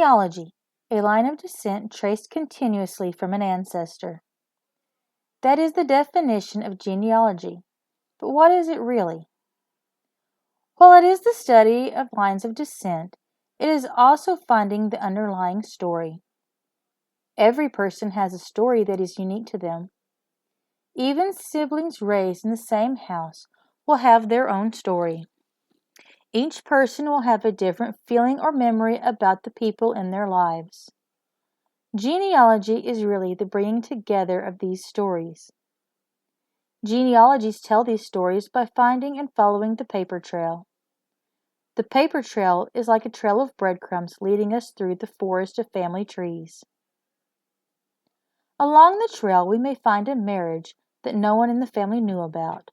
Genealogy, a line of descent traced continuously from an ancestor. That is the definition of genealogy. But what is it really? While it is the study of lines of descent, it is also finding the underlying story. Every person has a story that is unique to them. Even siblings raised in the same house will have their own story. Each person will have a different feeling or memory about the people in their lives. Genealogy is really the bringing together of these stories. Genealogists tell these stories by finding and following the paper trail. The paper trail is like a trail of breadcrumbs leading us through the forest of family trees. Along the trail, we may find a marriage that no one in the family knew about.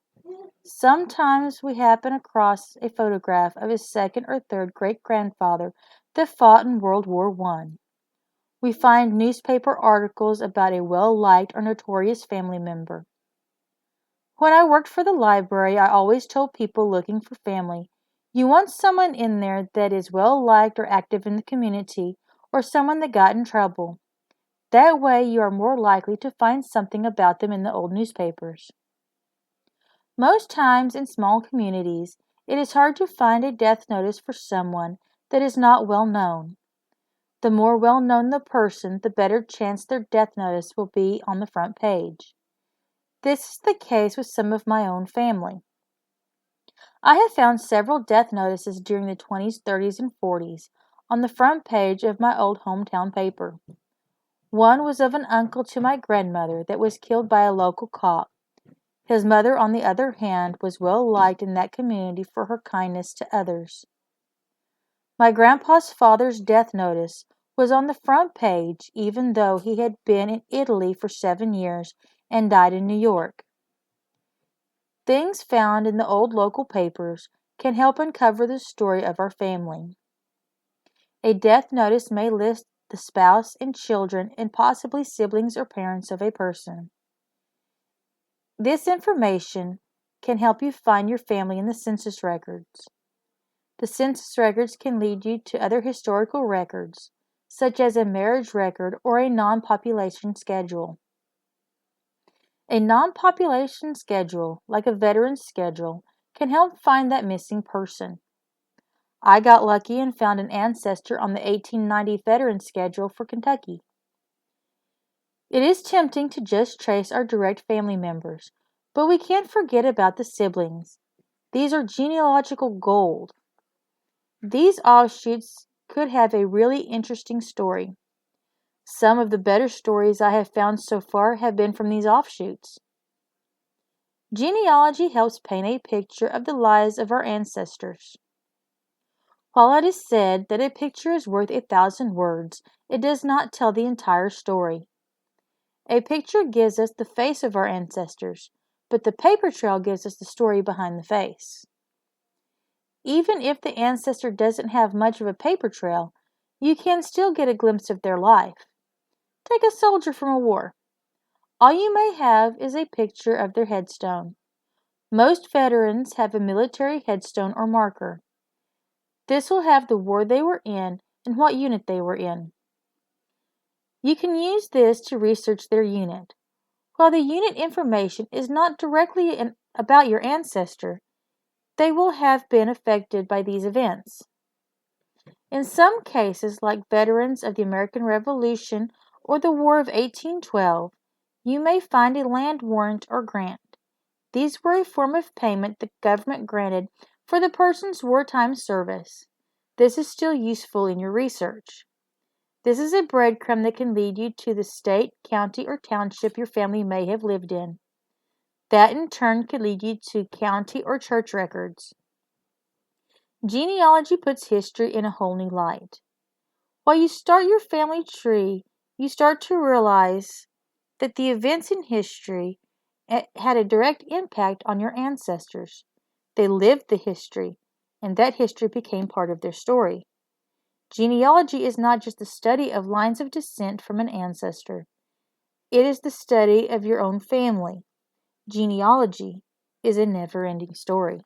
Sometimes we happen across a photograph of his second or third great-grandfather that fought in World War I. We find newspaper articles about a well-liked or notorious family member. When I worked for the library, I always told people looking for family, you want someone in there that is well-liked or active in the community, or someone that got in trouble. That way you are more likely to find something about them in the old newspapers. Most times in small communities, it is hard to find a death notice for someone that is not well known. The more well known the person, the better chance their death notice will be on the front page. This is the case with some of my own family. I have found several death notices during the 20s, 30s, and 40s on the front page of my old hometown paper. One was of an uncle to my grandmother that was killed by a local cop. His mother, on the other hand, was well liked in that community for her kindness to others. My grandpa's father's death notice was on the front page even though he had been in Italy for 7 years and died in New York. Things found in the old local papers can help uncover the story of our family. A death notice may list the spouse and children and possibly siblings or parents of a person. This information can help you find your family in the census records. The census records can lead you to other historical records, such as a marriage record or a non-population schedule. A non-population schedule, like a veteran's schedule, can help find that missing person. I got lucky and found an ancestor on the 1890 veteran schedule for Kentucky. It is tempting to just trace our direct family members, but we can't forget about the siblings. These are genealogical gold. These offshoots could have a really interesting story. Some of the better stories I have found so far have been from these offshoots. Genealogy helps paint a picture of the lives of our ancestors. While it is said that a picture is worth 1,000 words, it does not tell the entire story. A picture gives us the face of our ancestors, but the paper trail gives us the story behind the face. Even if the ancestor doesn't have much of a paper trail, you can still get a glimpse of their life. Take a soldier from a war. All you may have is a picture of their headstone. Most veterans have a military headstone or marker. This will have the war they were in and what unit they were in. You can use this to research their unit. While the unit information is not directly about your ancestor, they will have been affected by these events. In some cases, like veterans of the American Revolution or the War of 1812, you may find a land warrant or grant. These were a form of payment the government granted for the person's wartime service. This is still useful in your research. This is a breadcrumb that can lead you to the state, county, or township your family may have lived in. That in turn could lead you to county or church records. Genealogy puts history in a whole new light. While you start your family tree, you start to realize that the events in history had a direct impact on your ancestors. They lived the history, and that history became part of their story. Genealogy is not just the study of lines of descent from an ancestor. It is the study of your own family. Genealogy is a never-ending story.